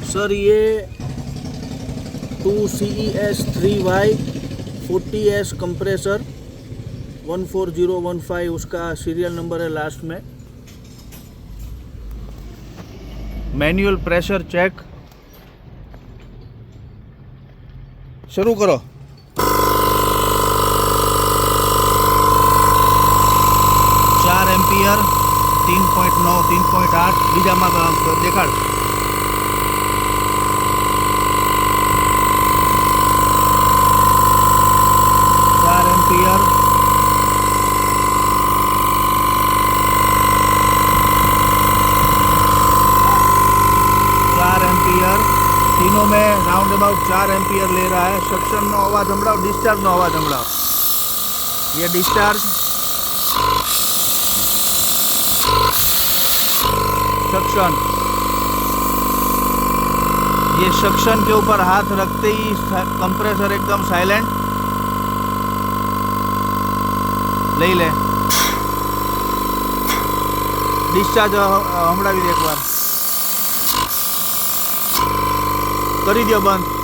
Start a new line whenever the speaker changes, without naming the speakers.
Sir ये 2CES3Y 40S compressor 14015 उसका serial number है लास्ट में। मैनुअल प्रेशर चेक, शुरू करो। 4 एम्पियर 3.9 3.8 બીજામાં દેખાડ। 4 एम्पियर 4 एम्पियर तीनों में राउंड अबाउट 4 एम्पियर ले रहा है। सक्शन नो अवाज संभળાવ, डिस्चार्ज नो अवाज संभળાવ। ये डिस्चार्ज, सक्शन, ये सक्शन के ऊपर हाथ रखते ही कंप्रेसर एकदम साइलेंट। લઈ લે। डिस्चार्ज સંભળાવી દે એક વાર, કરી દો બંધ।